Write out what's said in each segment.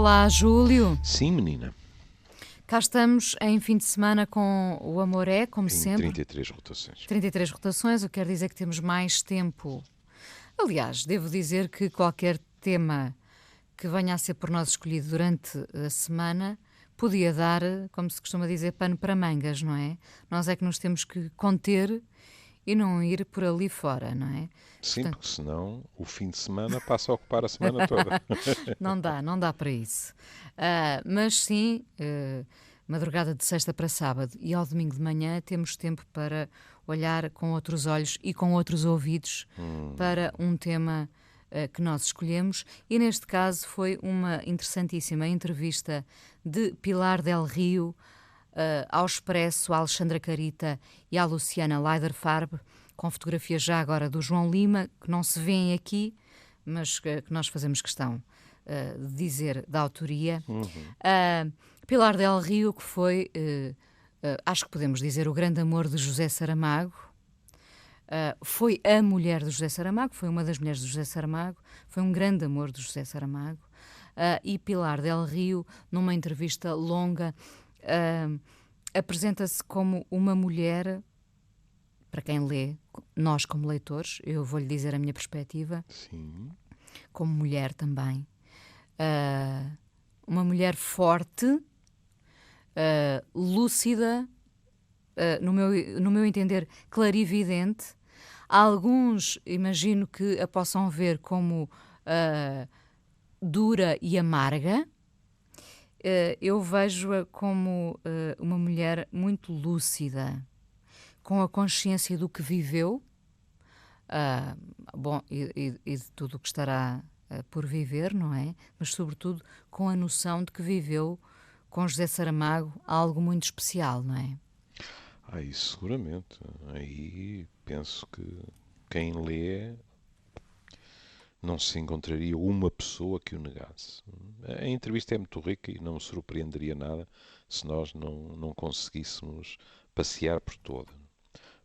Olá, Júlio. Sim, menina. Cá estamos em fim de semana com o Amor é, como Em sempre. 33 rotações. 33 rotações, o que quer dizer que temos mais tempo. Aliás, devo dizer que qualquer tema que venha a ser por nós escolhido durante a semana podia dar, como se costuma dizer, pano para mangas, não é? Nós é que nos temos que conter e não ir por ali fora, não é? Sim, porque senão o fim de semana passa a ocupar a semana toda. Não dá para isso. Mas sim, madrugada de sexta para sábado e ao domingo de manhã temos tempo para olhar com outros olhos e com outros ouvidos para um tema que nós escolhemos, e neste caso foi uma interessantíssima entrevista de Pilar del Rio ao Expresso, à Alexandra Carita e à Luciana Leiderfarb, com fotografias já agora do João Lima, que não se vêem aqui, mas que nós fazemos questão de dizer da autoria. Pilar del Rio, que foi, acho que podemos dizer, o grande amor de José Saramago. Foi a mulher de José Saramago, foi uma das mulheres de José Saramago, foi um grande amor de José Saramago. E Pilar del Rio, numa entrevista longa, apresenta-se como uma mulher, para quem lê, nós como leitores, eu vou-lhe dizer a minha perspectiva, Sim. como mulher também, uma mulher forte, lúcida, no meu entender, clarividente. Alguns imagino que a possam ver como dura e amarga. Eu vejo-a como uma mulher muito lúcida, com a consciência do que viveu, e de tudo o que estará por viver, não é? Mas, sobretudo, com a noção de que viveu com José Saramago algo muito especial, não é? Isso seguramente. Aí penso que quem lê não se encontraria uma pessoa que o negasse. A entrevista é muito rica e não me surpreenderia nada se nós não conseguíssemos passear por toda.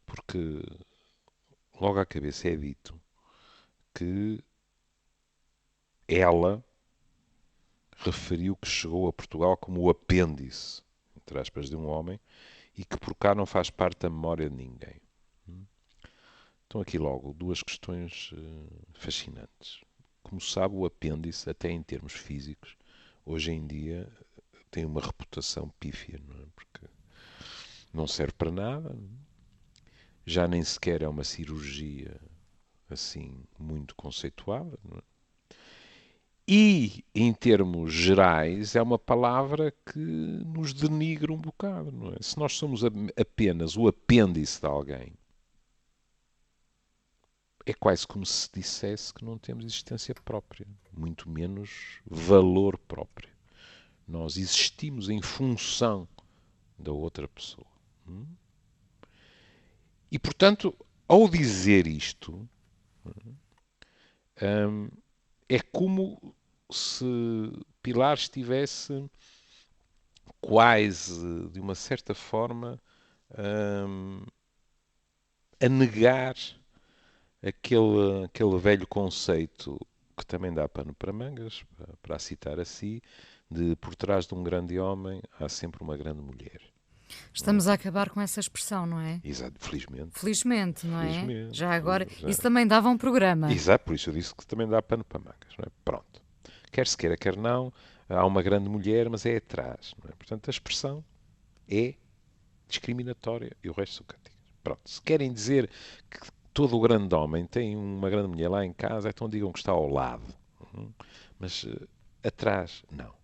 Porque logo à cabeça é dito que ela referiu que chegou a Portugal como o apêndice, entre aspas, de um homem, e que por cá não faz parte da memória de ninguém. Então aqui logo duas questões fascinantes. Como sabe, o apêndice, até em termos físicos, hoje em dia tem uma reputação pífia, não é? Porque não serve para nada, já nem sequer é uma cirurgia assim muito conceituada, não é? E, em termos gerais, é uma palavra que nos denigra um bocado, não é? Se nós somos apenas o apêndice de alguém, é quase como se dissesse que não temos existência própria, muito menos valor próprio. Nós existimos em função da outra pessoa. E, portanto, ao dizer isto, é como se Pilar estivesse quase, de uma certa forma, a negar aquele velho conceito que também dá pano para mangas, para a citar assim, de por trás de um grande homem há sempre uma grande mulher. Estamos a acabar com essa expressão, não é? Exato, felizmente. Felizmente, não é? Felizmente. Já agora, isso também dava um programa. Exato, por isso eu disse que também dá pano para mangas, não é? Pronto. Quer se queira, quer não, há uma grande mulher, mas é atrás, não é? Portanto, a expressão é discriminatória e o resto são cânticas. Pronto. Se querem dizer que todo o grande homem tem uma grande mulher lá em casa, então digam que está ao lado. Mas atrás, não.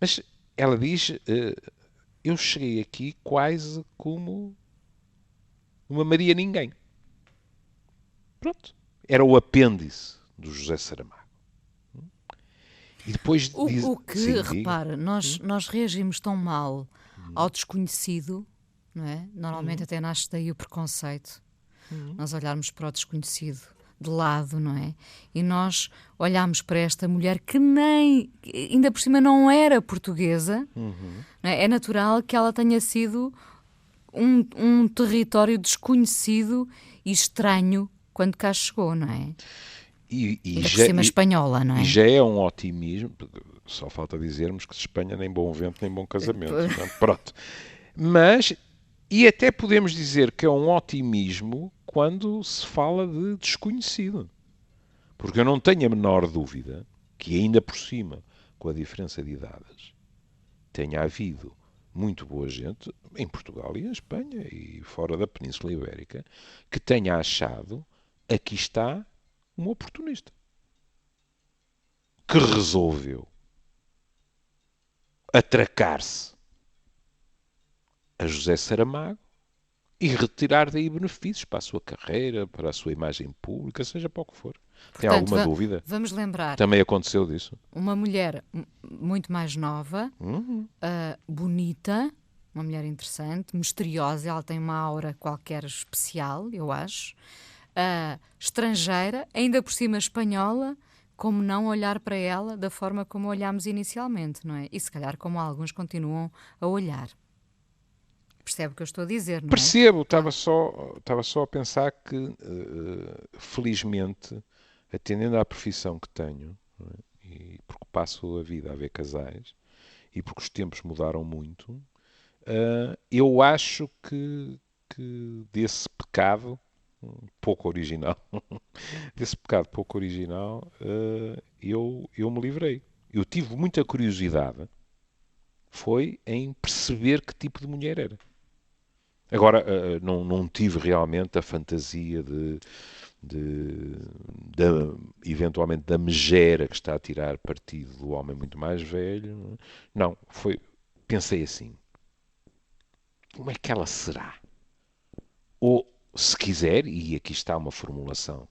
Mas ela diz, eu cheguei aqui quase como uma Maria Ninguém. Pronto. Era o apêndice do José Saramago. E depois diz... O que, Sim, repara, nós reagimos tão mal ao desconhecido, não é? Normalmente até nasce daí o preconceito. Nós olharmos para o desconhecido de lado, não é? E nós olhamos para esta mulher que ainda por cima não era portuguesa, não é? É natural que ela tenha sido um território desconhecido e estranho quando cá chegou, não é? Ainda por cima espanhola, não é? E já é um otimismo, só falta dizermos que Espanha nem bom vento nem bom casamento. Portanto, pronto. Mas, e até podemos dizer que é um otimismo quando se fala de desconhecido. Porque eu não tenho a menor dúvida que ainda por cima, com a diferença de idades, tenha havido muito boa gente, em Portugal e em Espanha e fora da Península Ibérica, que tenha achado, aqui está um oportunista, que resolveu atracar-se a José Saramago e retirar daí benefícios para a sua carreira, para a sua imagem pública, seja para o que for. Tem Portanto, alguma dúvida? vamos lembrar, Também aconteceu disso? uma mulher muito mais nova, bonita, uma mulher interessante, misteriosa, ela tem uma aura qualquer especial, eu acho, estrangeira, ainda por cima espanhola, como não olhar para ela da forma como olhámos inicialmente, não é? E se calhar como alguns continuam a olhar. Percebe o que eu estou a dizer, não é? Percebo, estava só a pensar que, felizmente, atendendo à profissão que tenho, não é? E porque passo a vida a ver casais, e porque os tempos mudaram muito, eu acho que desse pecado pouco original, desse pecado pouco original, eu me livrei. Eu tive muita curiosidade, foi em perceber que tipo de mulher era. Agora, não tive realmente a fantasia eventualmente da megera que está a tirar partido do homem muito mais velho. Não, pensei assim, como é que ela será? Ou, se quiser, e aqui está uma formulação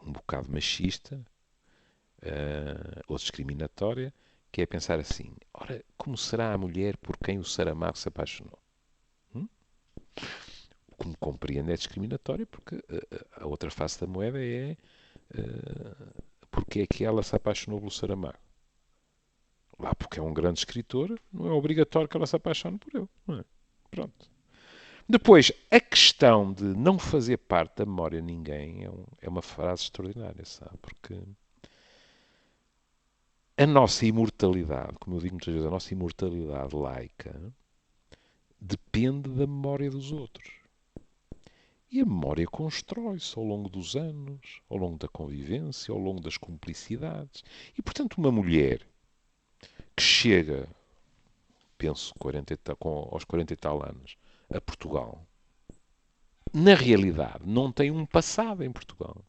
um bocado machista, ou discriminatória, que é pensar assim, ora, como será a mulher por quem o Saramago se apaixonou? Como compreende, é discriminatória, porque a outra face da moeda é porque é que ela se apaixonou pelo Saramago. Lá porque é um grande escritor, não é obrigatório que ela se apaixone por ele. Não é? Pronto. Depois, a questão de não fazer parte da memória de ninguém é uma frase extraordinária, sabe? Porque a nossa imortalidade, como eu digo muitas vezes, a nossa imortalidade laica depende da memória dos outros. E a memória constrói-se ao longo dos anos, ao longo da convivência, ao longo das cumplicidades. E, portanto, uma mulher que chega, penso, aos 40 e tal anos, a Portugal, na realidade, não tem um passado em Portugal.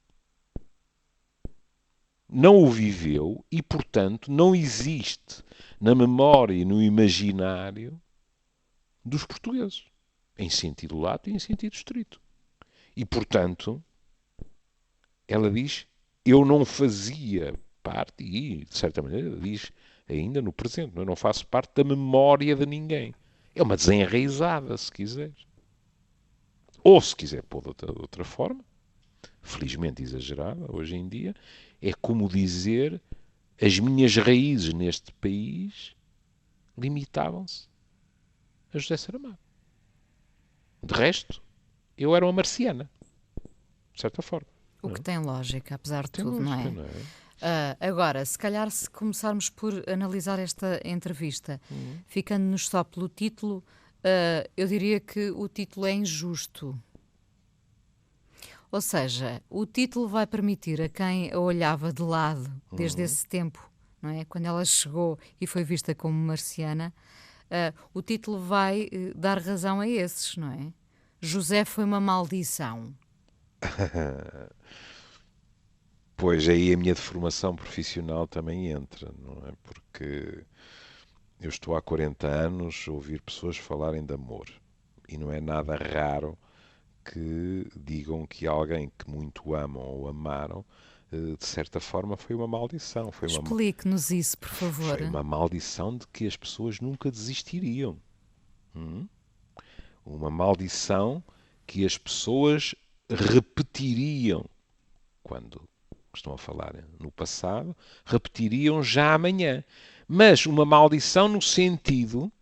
Não o viveu e, portanto, não existe na memória e no imaginário dos portugueses, em sentido lato e em sentido estrito. E, portanto, ela diz, eu não fazia parte, e, de certa maneira, diz ainda no presente, eu não faço parte da memória de ninguém. É uma desenraizada, se quiser. Ou, se quiser pôr de outra forma, felizmente exagerada, hoje em dia, é como dizer, as minhas raízes neste país limitavam-se a José Saramago. De resto, eu era uma marciana, de certa forma. O que tem lógica, apesar de tudo, lógica, não é? Agora, se calhar se começarmos por analisar esta entrevista, ficando-nos só pelo título, eu diria que o título é injusto. Ou seja, o título vai permitir a quem a olhava de lado desde esse tempo, não é? Quando ela chegou e foi vista como marciana, o título vai dar razão a esses, não é? José foi uma maldição. Pois aí a minha deformação profissional também entra, não é? Porque eu estou há 40 anos a ouvir pessoas falarem de amor e não é nada raro que digam que alguém que muito amam ou amaram, de certa forma, foi uma maldição. Explique-nos isso, por favor. Foi uma maldição de que as pessoas nunca desistiriam. Uma maldição que as pessoas repetiriam quando estão a falar no passado, repetiriam já amanhã. Mas uma maldição no sentido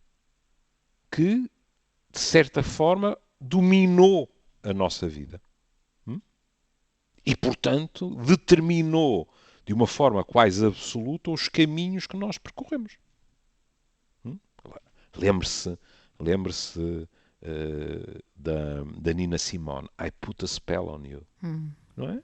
que, de certa forma, dominou a nossa vida. E, portanto, determinou de uma forma quase absoluta os caminhos que nós percorremos. Lembre-se, lembre-se da Nina Simone. I put a spell on you. Não é?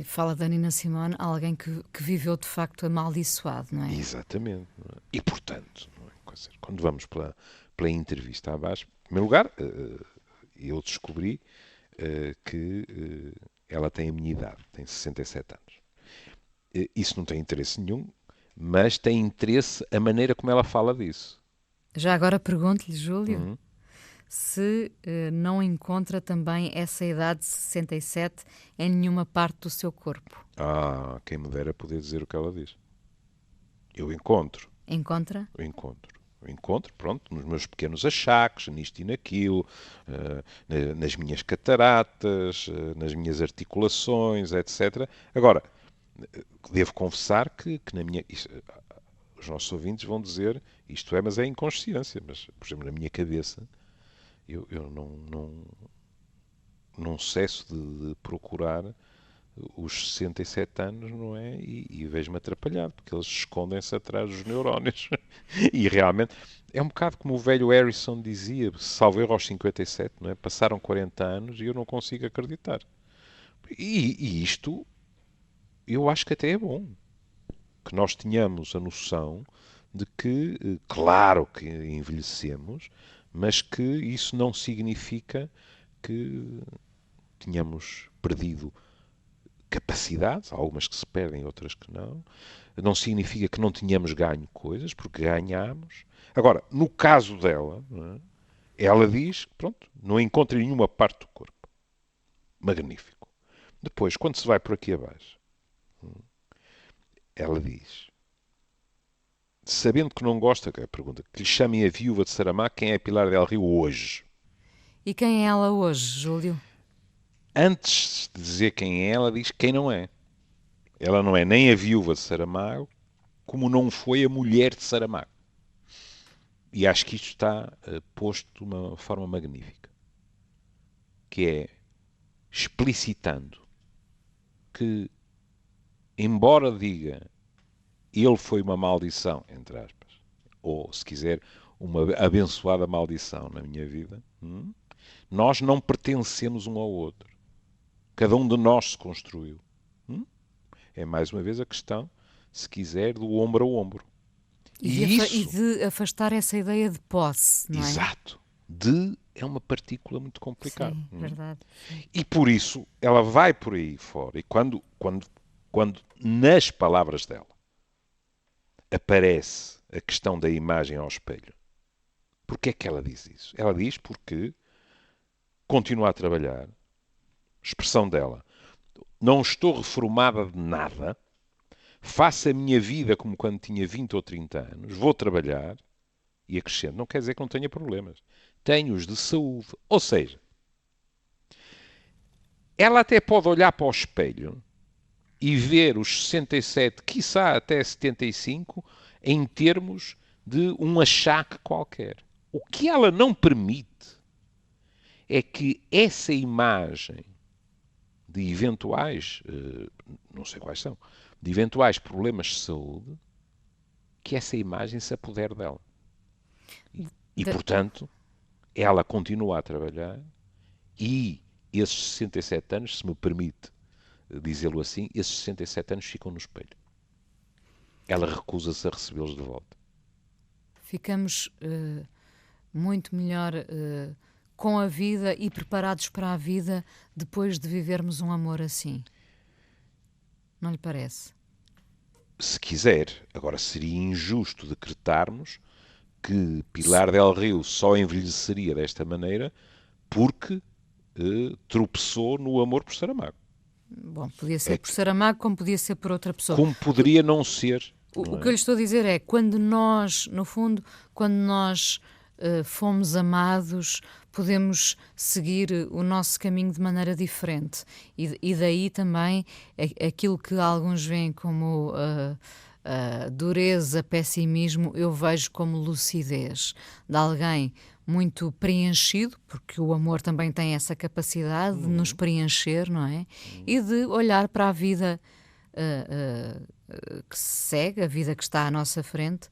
Fala da Nina Simone, alguém que viveu de facto amaldiçoado, não é? Exatamente. Não é? E, portanto, não é? Quando vamos pela entrevista abaixo, em primeiro lugar, eu descobri que ela tem a minha idade, tem 67 anos. Isso não tem interesse nenhum, mas tem interesse a maneira como ela fala disso. Já agora pergunto-lhe, Júlio, se não encontra também essa idade de 67 em nenhuma parte do seu corpo. Quem me dera poder dizer o que ela diz. Eu encontro. Encontra? Eu encontro, pronto, nos meus pequenos achaques, nisto e naquilo, nas minhas cataratas, nas minhas articulações, etc. Agora, devo confessar que na minha... os nossos ouvintes vão dizer isto é, mas é inconsciência. Mas, por exemplo, na minha cabeça, eu não cesso de procurar os 67 anos, não é? E vejo-me atrapalhado, porque eles escondem-se atrás dos neurónios. E realmente é um bocado como o velho Harrison dizia, salvo erro aos 57, não é? Passaram 40 anos e eu não consigo acreditar. E isto eu acho que até é bom. Que nós tenhamos a noção de que, claro que envelhecemos, mas que isso não significa que tenhamos perdido capacidades, algumas que se perdem, outras que não. Não significa que não tenhamos ganho coisas, porque ganhamos. Agora, no caso dela, não é? Ela diz que, pronto, não encontra em nenhuma parte do corpo. Magnífico. Depois, quando se vai por aqui abaixo, ela diz, sabendo que não gosta, que é a pergunta, que lhe chamem a viúva de Saramago, quem é Pilar del Rio hoje? E quem é ela hoje, Júlio? Antes de dizer quem é, ela diz quem não é. Ela não é nem a viúva de Saramago, como não foi a mulher de Saramago. E acho que isto está posto de uma forma magnífica. Que é explicitando que, embora diga ele foi uma maldição, entre aspas, ou, se quiser, uma abençoada maldição na minha vida, nós não pertencemos um ao outro. Cada um de nós se construiu. É mais uma vez a questão, se quiser, do ombro a ombro. E de afastar essa ideia de posse, não é? Exato. De é uma partícula muito complicada. Sim, verdade. E por isso ela vai por aí fora. E quando nas palavras dela aparece a questão da imagem ao espelho, porquê é que ela diz isso? Ela diz porque continua a trabalhar, expressão dela, não estou reformada de nada, faço a minha vida como quando tinha 20 ou 30 anos, vou trabalhar e acrescento. Não quer dizer que não tenha problemas. Tenho-os de saúde. Ou seja, ela até pode olhar para o espelho e ver os 67, quiçá até 75, em termos de um achaque qualquer. O que ela não permite é que essa imagem de eventuais, não sei quais são, de eventuais problemas de saúde, que essa imagem se apodere dela. E, portanto, ela continua a trabalhar e esses 67 anos, se me permite dizê-lo assim, esses 67 anos ficam no espelho. Ela recusa-se a recebê-los de volta. Ficamos muito melhor com a vida e preparados para a vida depois de vivermos um amor assim. Não lhe parece? Se quiser. Agora, seria injusto decretarmos que Pilar del Rio só envelheceria desta maneira porque tropeçou no amor por Saramago. Bom, podia ser por Saramago, como podia ser por outra pessoa. Como poderia não ser. O que eu lhe estou a dizer é, quando nós, no fundo, quando nós fomos amados, podemos seguir o nosso caminho de maneira diferente. E daí também aquilo que alguns veem como dureza, pessimismo, eu vejo como lucidez de alguém muito preenchido, porque o amor também tem essa capacidade de nos preencher, não é? E de olhar para a vida que se segue, a vida que está à nossa frente,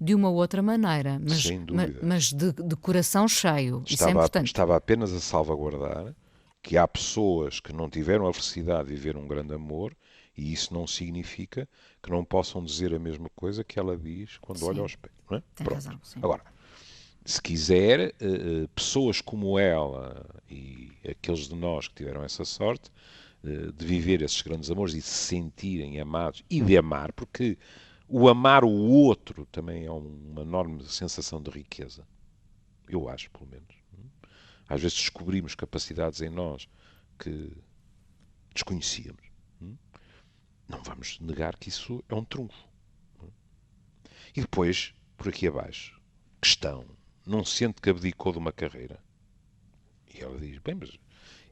de uma outra maneira, Sem dúvida. mas de coração cheio. Isso é Estava, importante. estava apenas a salvaguardar que há pessoas que não tiveram a felicidade de viver um grande amor e isso não significa que não possam dizer a mesma coisa que ela diz quando olha ao Sim, espelho. Não é? tem Pronto. razão, sim. Agora, se quiser, pessoas como ela e aqueles de nós que tiveram essa sorte de viver esses grandes amores e de se sentirem amados e de amar, porque o amar o outro também é uma enorme sensação de riqueza. Eu acho, pelo menos. Às vezes descobrimos capacidades em nós que desconhecíamos. Não vamos negar que isso é um trunfo. E depois, por aqui abaixo, questão. Não sente que abdicou de uma carreira? E ela diz, bem, mas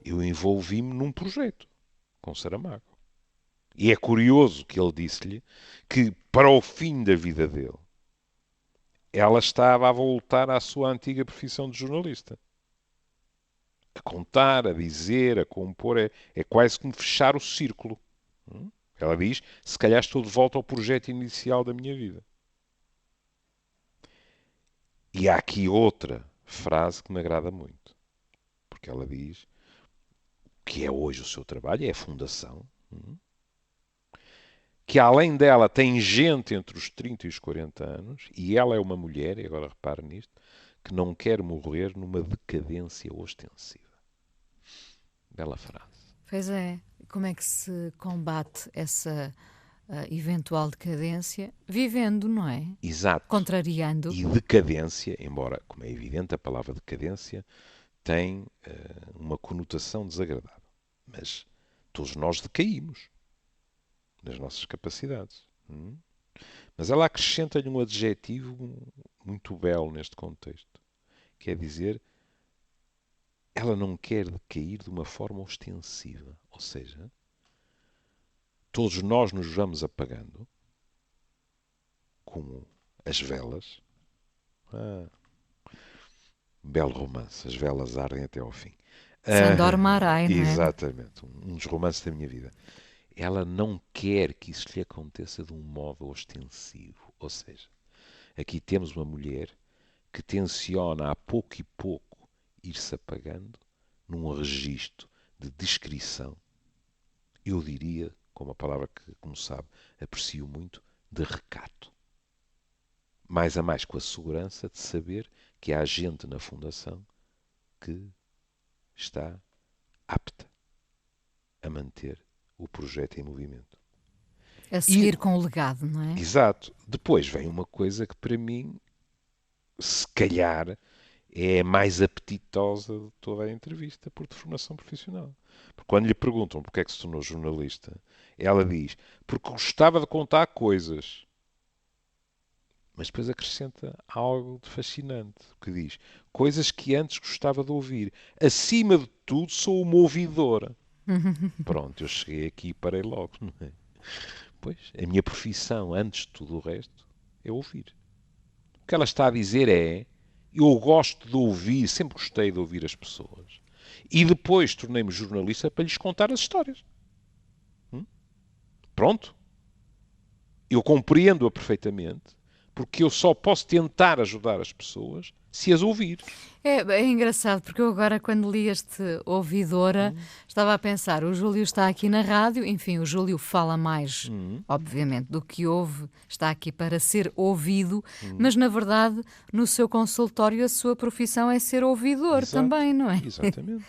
eu envolvi-me num projeto com Saramago. E é curioso que ele disse-lhe que, para o fim da vida dele, ela estava a voltar à sua antiga profissão de jornalista. A contar, a dizer, a compor, é quase como fechar o círculo. Ela diz, se calhar estou de volta ao projeto inicial da minha vida. E há aqui outra frase que me agrada muito. Porque ela diz que é hoje o seu trabalho, é a fundação, que além dela tem gente entre os 30 e os 40 anos, e ela é uma mulher, e agora repare nisto, que não quer morrer numa decadência ostensiva. Bela frase. Pois é. Como é que se combate essa eventual decadência? Vivendo, não é? Exato. Contrariando. E decadência, embora, como é evidente, a palavra decadência tem uma conotação desagradável. Mas todos nós decaímos nas nossas capacidades. Mas ela acrescenta-lhe um adjetivo muito belo neste contexto. Quer dizer, ela não quer decair de uma forma ostensiva. Ou seja, todos nós nos vamos apagando, como as velas. Belo romance. As velas ardem até ao fim. Sandor Marai, não é? Exatamente. Um dos romances da minha vida. Ela não quer que isso lhe aconteça de um modo ostensivo. Ou seja, aqui temos uma mulher que tenciona a pouco e pouco ir-se apagando num registro de descrição, eu diria, com uma palavra que, como sabe, aprecio muito, de recato. Mais a mais com a segurança de saber que há gente na Fundação que está apta a manter o projeto em movimento. A seguir com o legado, não é? Exato. Depois vem uma coisa que para mim, se calhar, é a mais apetitosa de toda a entrevista por deformação profissional. Porque quando lhe perguntam porque é que se tornou jornalista, ela diz, porque gostava de contar coisas. Mas depois acrescenta algo de fascinante, que diz, coisas que antes gostava de ouvir. Acima de tudo, sou uma ouvidora. Pronto, eu cheguei aqui e parei logo, não é? Pois, a minha profissão, antes de tudo o resto, é ouvir. O que ela está a dizer é, eu gosto de ouvir, sempre gostei de ouvir as pessoas. E depois tornei-me jornalista para lhes contar as histórias. Pronto. Eu compreendo-a perfeitamente, porque eu só posso tentar ajudar as pessoas se as ouvir. É engraçado, porque eu agora, quando li este Ouvidora, estava a pensar, o Júlio está aqui na rádio, enfim, o Júlio fala mais, obviamente, do que ouve, está aqui para ser ouvido, mas, na verdade, no seu consultório, a sua profissão é ser ouvidor Exato. também, não é? Exatamente.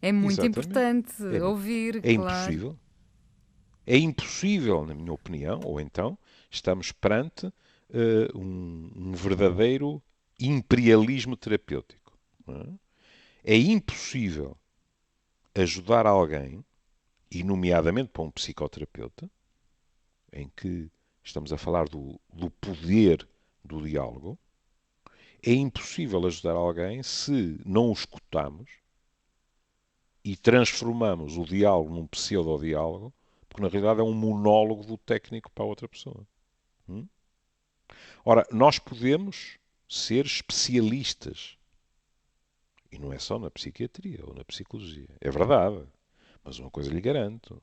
É muito Exatamente. importante ouvir, É claro. impossível. É impossível, na minha opinião, ou então estamos perante um verdadeiro imperialismo terapêutico. Não é? É impossível ajudar alguém, e nomeadamente para um psicoterapeuta, em que estamos a falar do poder do diálogo, é impossível ajudar alguém se não o escutamos e transformamos o diálogo num pseudo-diálogo, porque na realidade é um monólogo do técnico para a outra pessoa. Ora, nós podemos ser especialistas. E não é só na psiquiatria ou na psicologia. É verdade. Mas uma coisa lhe garanto.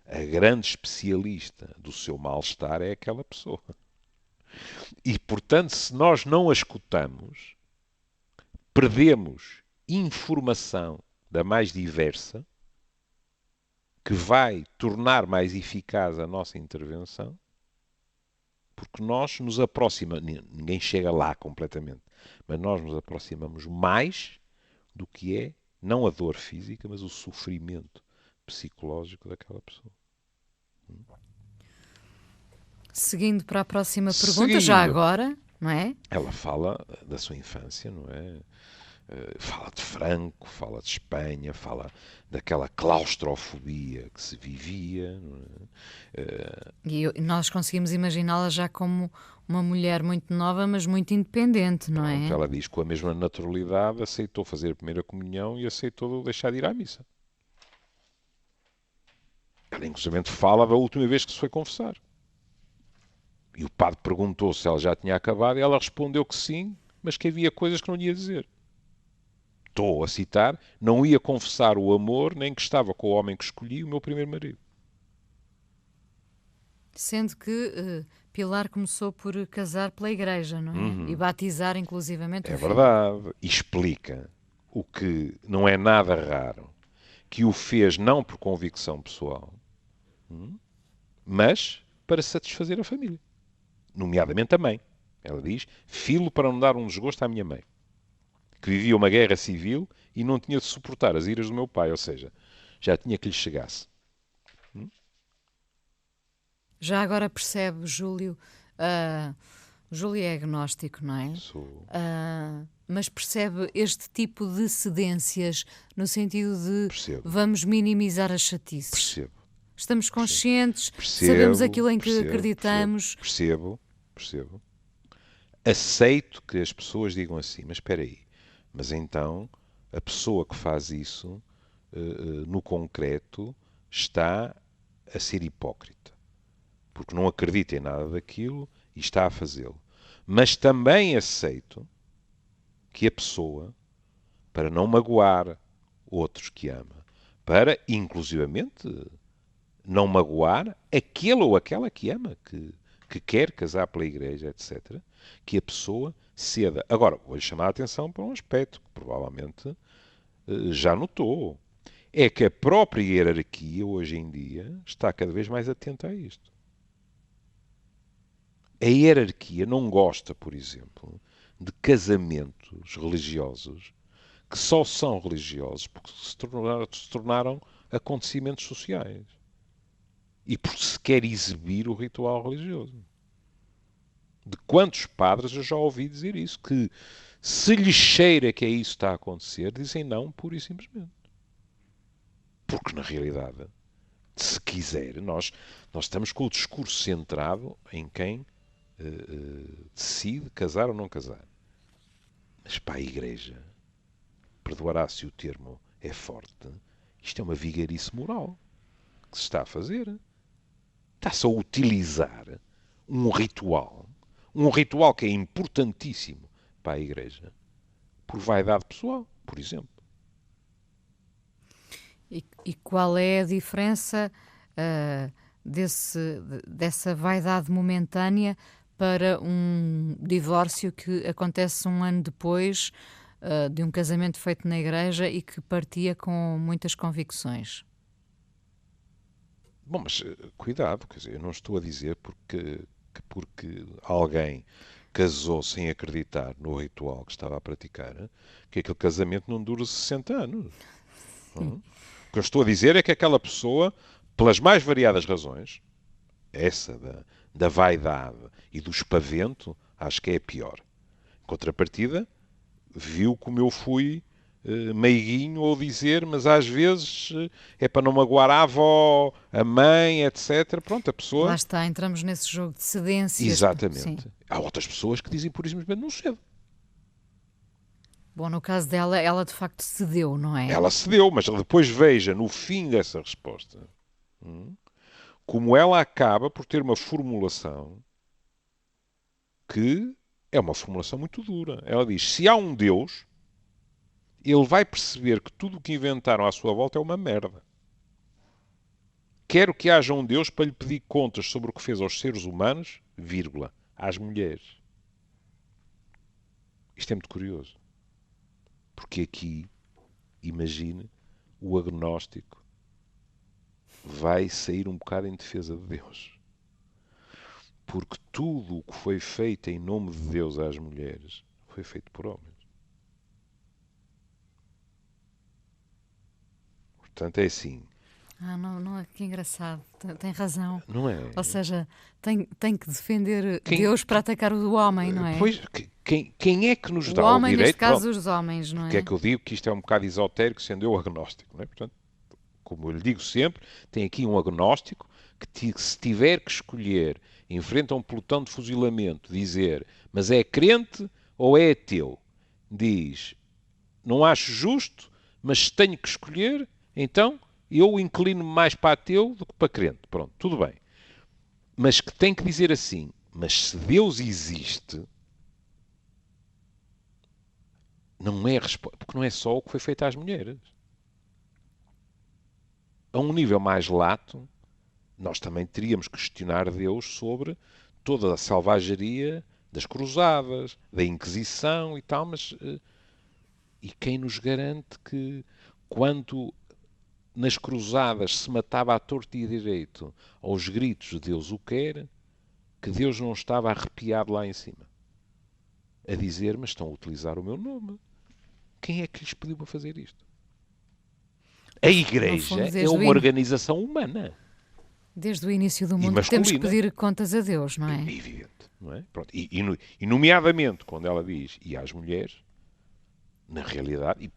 A grande especialista do seu mal-estar é aquela pessoa. E, portanto, se nós não a escutamos, perdemos informação da mais diversa que vai tornar mais eficaz a nossa intervenção, porque nós nos aproximamos, ninguém chega lá completamente, mas nós nos aproximamos mais do que é, não a dor física, mas o sofrimento psicológico daquela pessoa. Seguindo para a próxima pergunta, Seguindo, já agora, não é? ela fala da sua infância, não é? Fala de Franco, fala de Espanha, fala daquela claustrofobia que se vivia. Não é? E nós conseguimos imaginá-la já como uma mulher muito nova, mas muito independente, não é? Ela diz que com a mesma naturalidade aceitou fazer a primeira comunhão e aceitou deixar de ir à missa. Ela inclusive fala da última vez que se foi confessar. E o padre perguntou se ela já tinha acabado e ela respondeu que sim, mas que havia coisas que não ia dizer. Estou a citar, não ia confessar o amor, nem que estava com o homem que escolhi, o meu primeiro marido. Sendo que Pilar começou por casar pela igreja, não é? E batizar inclusivamente o filho. É verdade. E explica o que não é nada raro, que o fez não por convicção pessoal, mas para satisfazer a família. Nomeadamente a mãe. Ela diz, filo para não dar um desgosto à minha mãe, que vivia uma guerra civil e não tinha de suportar as iras do meu pai, ou seja, já tinha que lhe chegasse. Já agora percebe, Júlio, Júlio é agnóstico, não é? Sou... Mas percebe este tipo de cedências no sentido de Percebo. vamos minimizar as chatices. Percebo. Estamos conscientes, Percebo, sabemos aquilo em que acreditamos. Percebo. Aceito que as pessoas digam assim, mas espera aí, mas então a pessoa que faz isso, no concreto, está a ser hipócrita. Porque não acredita em nada daquilo e está a fazê-lo. Mas também aceito que a pessoa, para não magoar outros que ama, para, inclusivamente, não magoar aquele ou aquela que ama, que quer casar pela igreja, etc., que a pessoa ceda. Agora, vou-lhe chamar a atenção para um aspecto que provavelmente já notou. É que a própria hierarquia, hoje em dia, está cada vez mais atenta a isto. A hierarquia não gosta, por exemplo, de casamentos religiosos que só são religiosos porque se tornaram acontecimentos sociais. E porque se quer exibir o ritual religioso. De quantos padres eu já ouvi dizer isso, que se lhes cheira que é isso que está a acontecer, dizem não, pura e simplesmente. Porque, na realidade, se quiser, nós estamos com o discurso centrado em quem decide casar ou não casar. Mas para a Igreja, perdoará-se o termo é forte, isto é uma vigarice moral que se está a fazer. Está-se a utilizar um ritual que é importantíssimo para a Igreja, por vaidade pessoal, por exemplo. E qual é a diferença dessa vaidade momentânea para um divórcio que acontece um ano depois de um casamento feito na igreja e que partia com muitas convicções? Bom, mas cuidado, quer dizer, eu não estou a dizer porque alguém casou sem acreditar no ritual que estava a praticar, que aquele casamento não dura 60 anos. O que eu estou a dizer é que aquela pessoa, pelas mais variadas razões, essa da vaidade e do espavento, acho que é a pior. Em contrapartida, viu como eu fui meiguinho ao dizer, mas às vezes é para não magoar a avó, a mãe, etc. Pronto, a pessoa... Lá está, entramos nesse jogo de cedências. Exatamente. Sim. Há outras pessoas que dizem por isso mesmo não cedo. Bom, no caso dela, ela de facto cedeu, não é? Ela cedeu, mas depois veja no fim dessa resposta como ela acaba por ter uma formulação que é uma formulação muito dura. Ela diz, se há um Deus, ele vai perceber que tudo o que inventaram à sua volta é uma merda. Quero que haja um Deus para lhe pedir contas sobre o que fez aos seres humanos, vírgula, às mulheres. Isto é muito curioso. Porque aqui, imagine, o agnóstico vai sair um bocado em defesa de Deus. Porque tudo o que foi feito em nome de Deus às mulheres foi feito por homens. Portanto, é assim. Não, não, que engraçado, tem razão. Não é? Ou seja, tem que defender Quem, Deus para atacar o homem, não é? pois, quem é que nos O dá o homem, neste direito? caso, Pronto, os homens, não porque é é? que eu digo que isto é um bocado esotérico, sendo eu agnóstico, não é? Portanto, como eu lhe digo sempre, tem aqui um agnóstico que, se tiver que escolher, em frente a um pelotão de fuzilamento, dizer, mas é crente ou é ateu? Diz, não acho justo, mas se tenho que escolher, então eu inclino mais para ateu do que para crente. Pronto, tudo bem. Mas que tem que dizer assim, mas se Deus existe, não é porque não é só o que foi feito às mulheres. A um nível mais lato, nós também teríamos que questionar Deus sobre toda a selvageria das cruzadas, da Inquisição e tal, mas e quem nos garante que quando nas cruzadas se matava à torta e a direito aos gritos Deus o quer, que Deus não estava arrepiado lá em cima a dizer, mas estão a utilizar o meu nome. Quem é que lhes pediu para fazer isto? A No fundo, Igreja é uma organização humana. desde o início do E mundo que temos que masculina. pedir contas a Deus, não É é? evidente, não é? Pronto. E nomeadamente, quando ela diz, e às mulheres, na realidade, e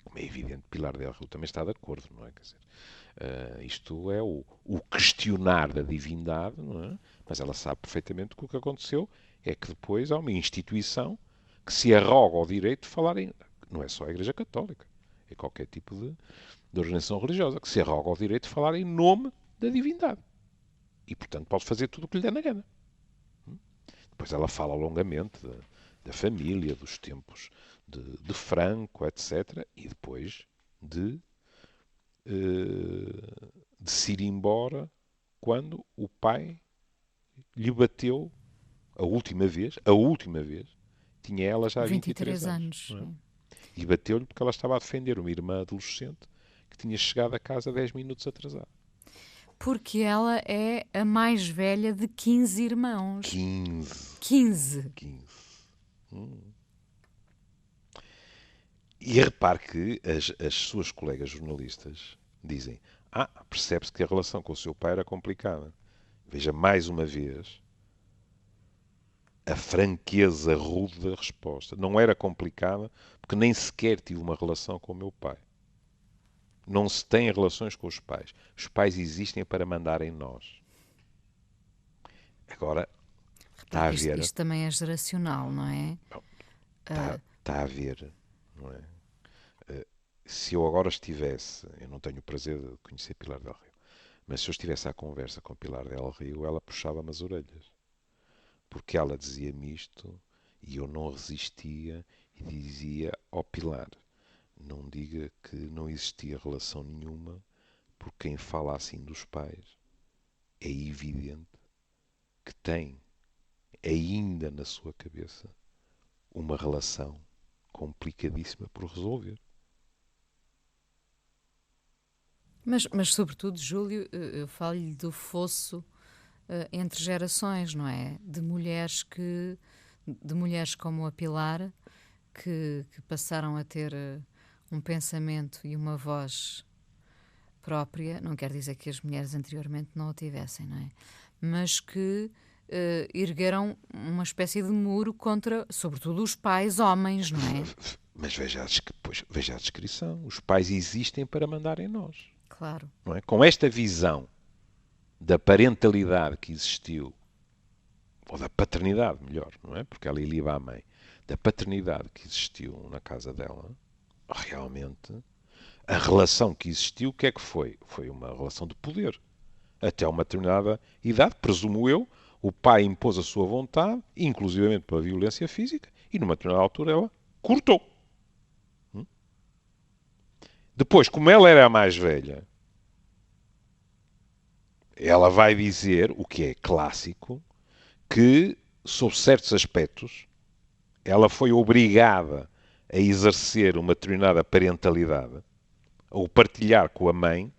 como é evidente, Pilar del Rio também está de acordo, não é? Quer dizer, isto é o questionar da divindade, não é? Mas ela sabe perfeitamente que o que aconteceu é que depois há uma instituição que se arroga ao direito de falar em... Não é só a Igreja Católica, é qualquer tipo de organização religiosa que se arroga ao direito de falar em nome da divindade. E, portanto, pode fazer tudo o que lhe der na gana. Depois ela fala longamente da família, dos tempos de Franco, etc. E depois de se ir embora quando o pai lhe bateu a última vez, tinha ela já 23 23 anos. anos. Não é? E bateu-lhe porque ela estava a defender uma irmã adolescente que tinha chegado a casa 10 minutos atrasada. Porque ela é a mais velha de 15 irmãos. 15. 15. E repare que as suas colegas jornalistas dizem: percebe-se que a relação com o seu pai era complicada. Veja mais uma vez a franqueza rude da resposta. Não era complicada porque nem sequer tive uma relação com o meu pai. Não se tem relações com os pais. Os pais existem para mandar em nós. Agora, está a ver. Isto também é geracional, não é? Está a ver, não é? Se eu agora estivesse, eu não tenho o prazer de conhecer Pilar del Rio, mas se eu estivesse à conversa com Pilar del Rio, ela puxava-me as orelhas. Porque ela dizia-me isto e eu não resistia e dizia: Pilar, não diga que não existia relação nenhuma, porque quem fala assim dos pais é evidente que tem ainda na sua cabeça uma relação complicadíssima por resolver. Mas sobretudo, Júlio, eu falo-lhe do fosso entre gerações, não é? De mulheres como a Pilar, que passaram a ter um pensamento e uma voz própria. Não quer dizer que as mulheres anteriormente não o tivessem, não é? Mas que ergueram uma espécie de muro contra, sobretudo, os pais homens, não é? Mas veja a descrição. Os pais existem para mandar em nós. Claro. Não é? Com esta visão da parentalidade que existiu, ou da paternidade, melhor, não é? Porque ela ia à mãe, da paternidade que existiu na casa dela, realmente, a relação que existiu, o que é que foi? Foi uma relação de poder. Até uma determinada idade, presumo eu, o pai impôs a sua vontade, inclusivamente pela violência física, e numa determinada altura ela cortou. Depois, como ela era a mais velha, ela vai dizer, o que é clássico, que, sob certos aspectos, ela foi obrigada a exercer uma determinada parentalidade, ou partilhar com a mãe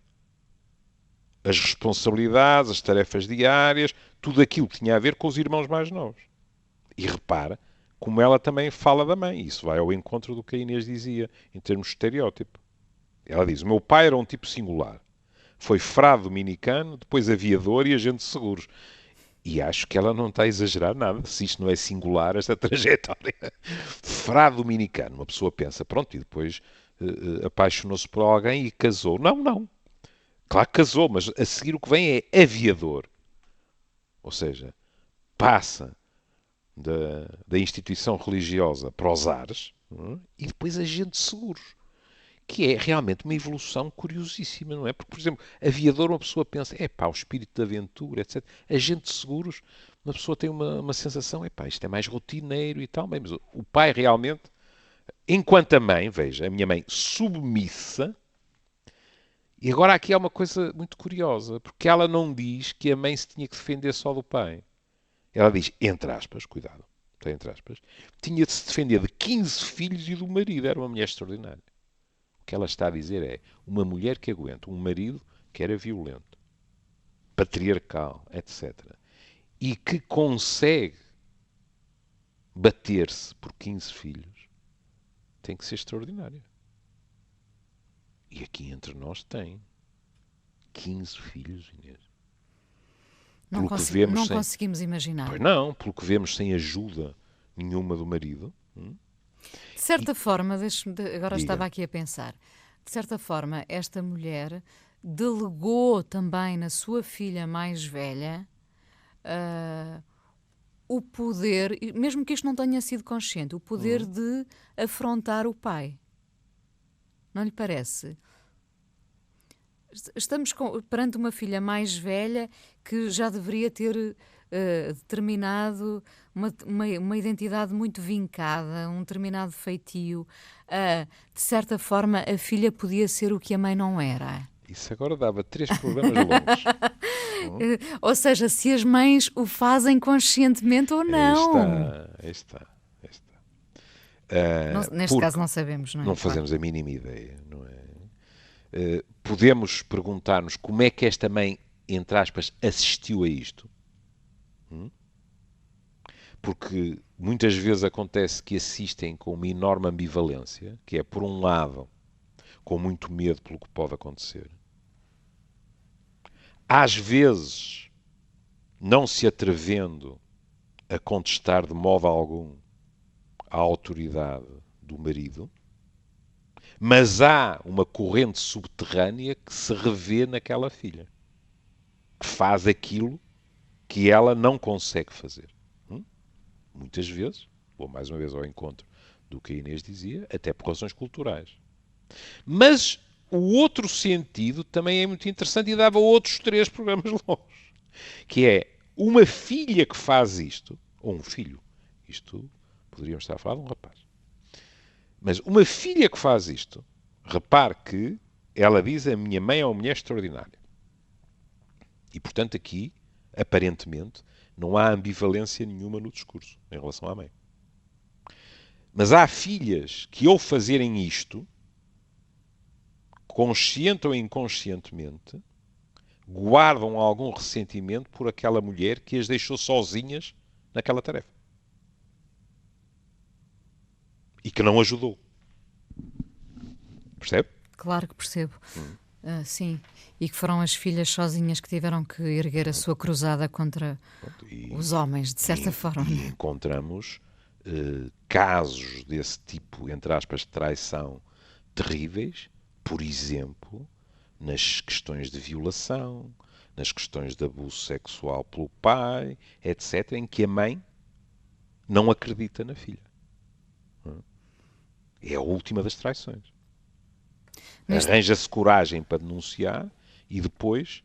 as responsabilidades, as tarefas diárias, tudo aquilo que tinha a ver com os irmãos mais novos. E repara como ela também fala da mãe. Isso vai ao encontro do que a Inês dizia, em termos de estereótipo. Ela diz, o meu pai era um tipo singular. Foi frade dominicano, depois aviador e agente de seguros. E acho que ela não está a exagerar nada, se isto não é singular, esta trajetória. Frade dominicano. Uma pessoa pensa, pronto, e depois apaixonou-se por alguém e casou. Não, não. Claro que casou, mas a seguir o que vem é aviador. Ou seja, passa da instituição religiosa para os ares, e depois agente de seguros. Que é realmente uma evolução curiosíssima, não é? Porque, por exemplo, aviador, uma pessoa pensa, o espírito de aventura, etc. Agente de seguros, uma pessoa tem uma sensação, isto é mais rotineiro e tal. Bem, mas o pai realmente, enquanto a mãe, veja, a minha mãe submissa, e agora aqui há uma coisa muito curiosa, porque ela não diz que a mãe se tinha que defender só do pai. Ela diz, entre aspas, cuidado, entre aspas, tinha de se defender de 15 filhos e do marido. Era uma mulher extraordinária. O que ela está a dizer é uma mulher que aguenta um marido que era violento, patriarcal, etc. E que consegue bater-se por 15 filhos, tem que ser extraordinária. E aqui entre nós tem 15 filhos, Inês. Não conseguimos imaginar. Pois não, pelo que vemos sem ajuda nenhuma do marido. De certa forma, agora Diga. estava aqui a pensar, de certa forma, esta mulher delegou também na sua filha mais velha o poder, mesmo que isto não tenha sido consciente, o poder de afrontar o pai. Não lhe parece? Estamos perante uma filha mais velha que já deveria ter determinado uma identidade muito vincada, um determinado feitio. De certa forma, a filha podia ser o que a mãe não era. Isso agora dava 3 programas longos. Ou seja, se as mães o fazem conscientemente ou não. Aí está. Neste caso não sabemos, não é? Não fazemos a mínima ideia, não é? Podemos perguntar-nos como é que esta mãe, entre aspas, assistiu a isto. Porque muitas vezes acontece que assistem com uma enorme ambivalência, que é, por um lado, com muito medo pelo que pode acontecer. Às vezes, não se atrevendo a contestar de modo algum a autoridade do marido, mas há uma corrente subterrânea que se revê naquela filha, que faz aquilo que ela não consegue fazer. Muitas vezes, vou mais uma vez ao encontro do que a Inês dizia, até por razões culturais. Mas o outro sentido também é muito interessante e dava outros 3 programas longos, que é uma filha que faz isto, ou um filho, isto poderíamos estar a falar de um rapaz, mas uma filha que faz isto, repare que ela diz a minha mãe é uma mulher extraordinária. E, portanto, aqui, aparentemente, não há ambivalência nenhuma no discurso em relação à mãe. Mas há filhas que, ao fazerem isto, consciente ou inconscientemente, guardam algum ressentimento por aquela mulher que as deixou sozinhas naquela tarefa. E que não ajudou. Percebe? Claro que percebo. Sim. E que foram as filhas sozinhas que tiveram que erguer a sua cruzada contra os homens, de certa forma. E encontramos casos desse tipo, entre aspas, de traição terríveis, por exemplo, nas questões de violação, nas questões de abuso sexual pelo pai, etc., em que a mãe não acredita na filha. É a última das traições. Arranja-se coragem para denunciar e depois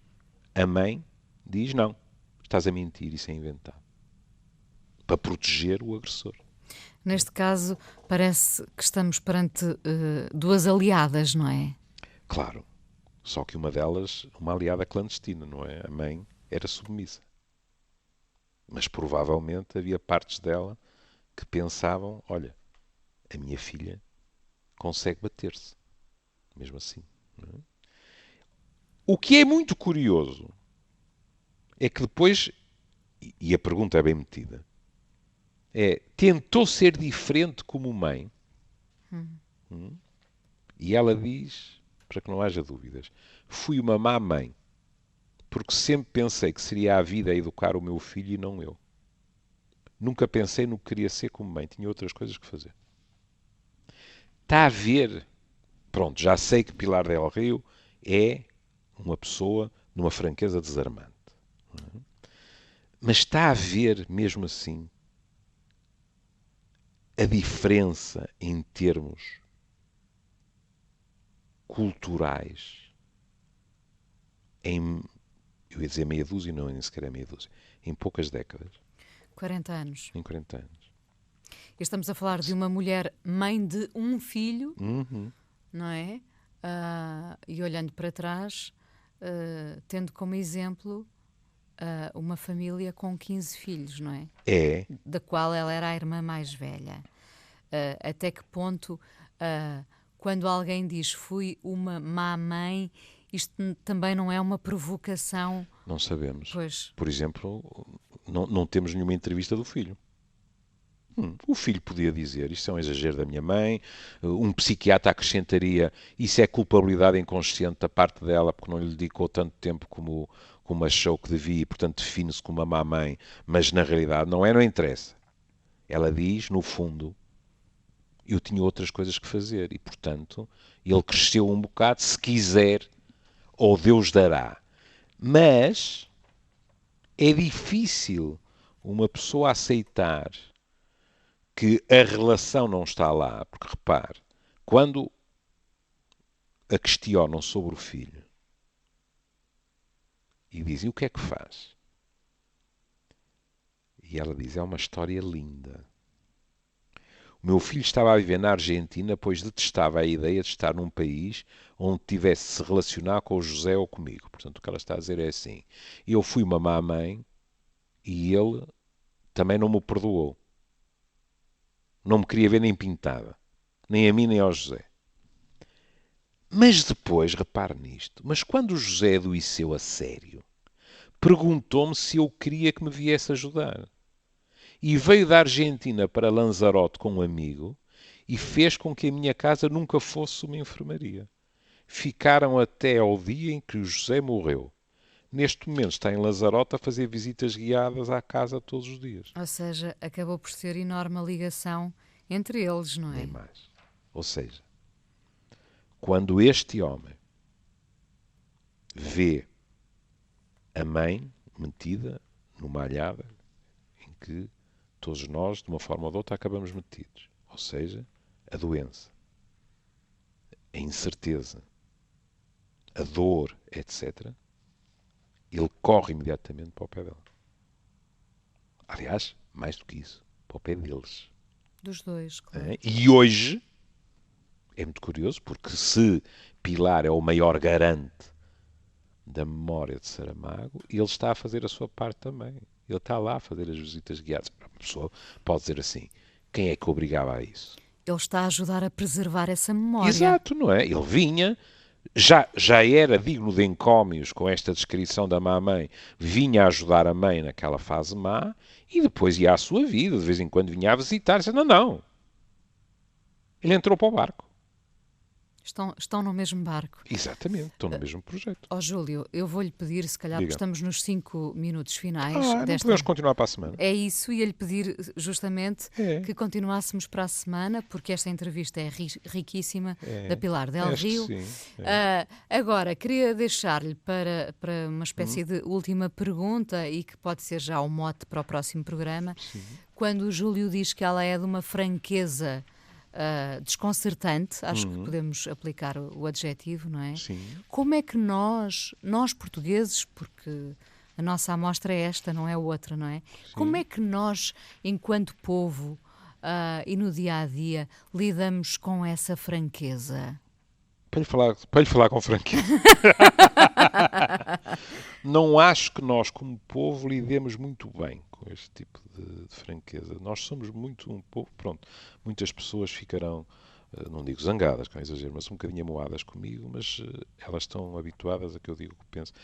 a mãe diz não. estás a mentir, isso é inventado. Para proteger o agressor. Neste caso, parece que estamos perante duas aliadas, não é? Claro. Só que uma delas, uma aliada clandestina, não é? A mãe era submissa. Mas provavelmente havia partes dela que pensavam, olha, a minha filha consegue bater-se. Mesmo assim. Não é? O que é muito curioso é que depois, e a pergunta é bem metida, tentou ser diferente como mãe. E ela diz, para que não haja dúvidas, fui uma má mãe, porque sempre pensei que seria a vida a educar o meu filho e não eu. Nunca pensei no que queria ser como mãe, tinha outras coisas que fazer. Está a ver, pronto, já sei que Pilar del Rio é uma pessoa numa franqueza desarmante. Mas está a ver, mesmo assim, a diferença em termos culturais em, eu ia dizer meia dúzia, não, nem sequer é meia dúzia, em poucas décadas. 40 anos. Em 40 anos. E estamos a falar de uma mulher mãe de um filho, não é? E olhando para trás, tendo como exemplo uma família com 15 filhos, não é? É. Da qual ela era a irmã mais velha. Até que ponto, quando alguém diz fui uma má mãe, isto também não é uma provocação? Não sabemos. Pois. Por exemplo, não temos nenhuma entrevista do filho. O filho podia dizer, isto é um exagero da minha mãe, um psiquiatra acrescentaria, isso é culpabilidade inconsciente da parte dela, porque não lhe dedicou tanto tempo como achou que devia, e portanto define-se como uma má mãe, mas na realidade não interessa. Ela diz, no fundo, eu tinha outras coisas que fazer, e portanto, ele cresceu um bocado, se quiser, ou Deus dará. Mas é difícil uma pessoa aceitar que a relação não está lá, porque repare, quando a questionam sobre o filho e dizem o que é que faz, e ela diz, é uma história linda. O meu filho estava a viver na Argentina, pois detestava a ideia de estar num país onde tivesse de se relacionar com o José ou comigo. Portanto, o que ela está a dizer é assim, eu fui uma má mãe e ele também não me perdoou. Não me queria ver nem pintada. Nem a mim, nem ao José. Mas depois, repare nisto, mas quando o José adoeceu a sério, perguntou-me se eu queria que me viesse ajudar. E veio da Argentina para Lanzarote com um amigo e fez com que a minha casa nunca fosse uma enfermaria. Ficaram até ao dia em que o José morreu. Neste momento está em Lanzarote a fazer visitas guiadas à casa todos os dias. Ou seja, acabou por ser enorme a ligação entre eles, não é? Nem mais. Ou seja, quando este homem vê a mãe metida numa alhada em que todos nós, de uma forma ou de outra, acabamos metidos. Ou seja, a doença, a incerteza, a dor, etc., ele corre imediatamente para o pé dela. Aliás, mais do que isso, para o pé deles. Dos dois, claro. E hoje, é muito curioso, porque se Pilar é o maior garante da memória de Saramago, ele está a fazer a sua parte também. Ele está lá a fazer as visitas guiadas. Uma pessoa pode dizer assim, quem é que obrigava a isso? Ele está a ajudar a preservar essa memória. Exato, não é? Ele vinha, já era digno de encómios com esta descrição da má-mãe, vinha a ajudar a mãe naquela fase má e depois ia à sua vida, de vez em quando vinha a visitar, disse, não. Ele entrou para o barco. Estão no mesmo barco. Exatamente, estão no mesmo projeto. Júlio, eu vou-lhe pedir, se calhar, porque estamos nos 5 minutos finais. Não podemos continuar para a semana. É isso, ia-lhe pedir justamente que continuássamos para a semana, porque esta entrevista é riquíssima, da Pilar del Rio. Agora, queria deixar-lhe para uma espécie de última pergunta e que pode ser já o mote para o próximo programa. Sim. Quando o Júlio diz que ela é de uma franqueza desconcertante, acho que podemos aplicar o adjetivo, não é? Sim. Como é que nós portugueses, porque a A nossa amostra é esta, não é outra, não é? Sim. Como é que nós, enquanto povo, e no dia-a-dia, lidamos com essa franqueza? Para lhe falar com franqueza. Não acho que nós, como povo, lidemos muito bem com este tipo de franqueza. Nós somos muito um povo, pronto, muitas pessoas ficarão, não digo zangadas, com exagero, mas um bocadinho amoadas comigo, mas elas estão habituadas a que eu diga o que penso.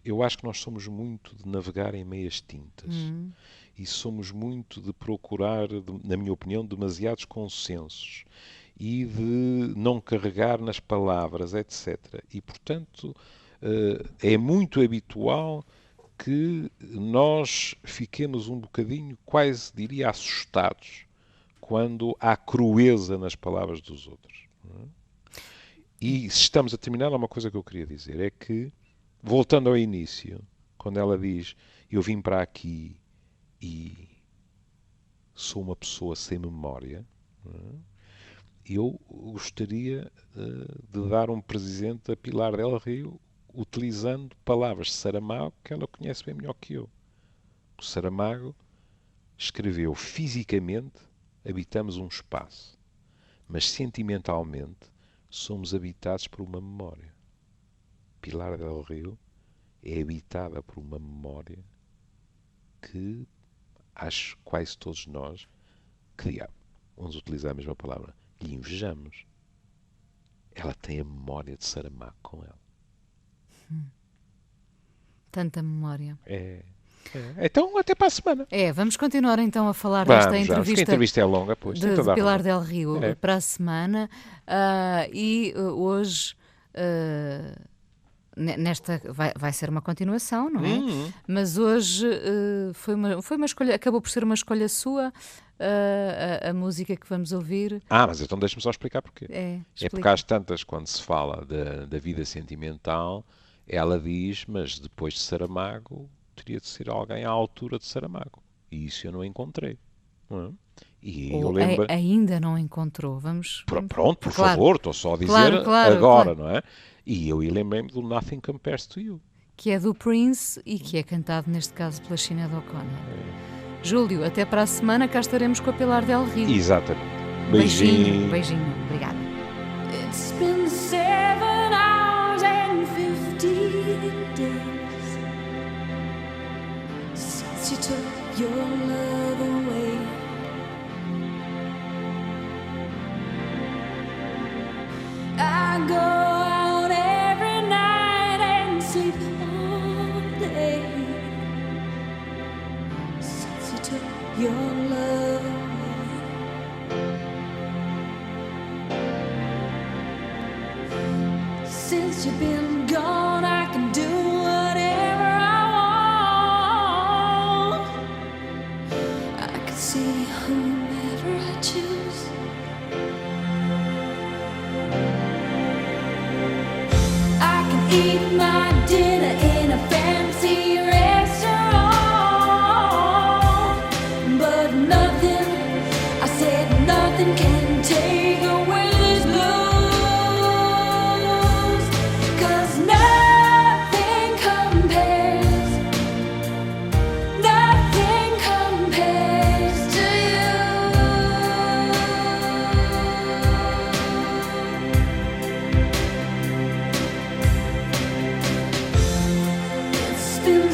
Eu acho que nós somos muito de navegar em meias tintas. E somos muito de procurar, na minha opinião, demasiados consensos. E de não carregar nas palavras, etc. E, portanto, é muito habitual que nós fiquemos um bocadinho, quase diria, assustados quando há crueza nas palavras dos outros. E se estamos a terminar, há uma coisa que eu queria dizer, é que, voltando ao início, quando ela diz, eu vim para aqui e sou uma pessoa sem memória, eu gostaria de dar um presente a Pilar del Rio utilizando palavras de Saramago que ela conhece bem melhor que eu. O Saramago escreveu: fisicamente habitamos um espaço, mas sentimentalmente somos habitados por uma memória. Pilar del Rio é habitada por uma memória que acho quase todos nós, que diabo, vamos utilizar a mesma palavra, lhe invejamos. Ela tem a memória de Saramago com ela. Tanta memória. Então, até para a semana. Vamos continuar então a falar desta entrevista. A entrevista é longa, pois. De Pilar del Rio para a semana. E hoje, nesta vai ser uma continuação, não é? Mas hoje foi uma escolha, acabou por ser uma escolha sua. A música que vamos ouvir. Mas então deixa-me só explicar porquê. É porque às tantas, quando se fala da vida sentimental, ela diz, mas depois de Saramago teria de ser alguém à altura de Saramago, e isso eu não encontrei. E eu lembro... ainda não encontrou. Vamos pronto, por favor, estou só a dizer agora, não é? E eu lembrei-me do Nothing Compares to You, que é do Prince e que é cantado neste caso pela Sinéad O'Connor. Júlio, até para a semana, cá estaremos com a Pilar del Rio. Exatamente. Beijinho. Obrigada. It's been 7 hours and 50 days since you took your love away. I go out every night and sleep all day since you took your love away. Since you've been gone, I can do whatever I want. I can see whomever I choose. I can eat my dinner in a fancy restaurant, but nothing, I said nothing can take away this blues, 'cause nothing compares to you. It's been